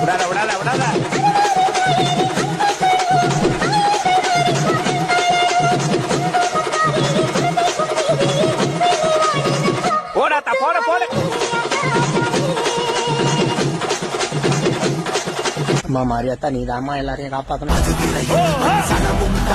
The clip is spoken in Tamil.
விடாத விடாத விடாத. போடாத்தா போட போட. அம்மா மாரியாத்தா நீ தாம்மா எல்லாரையும் காப்பாத்தணும்.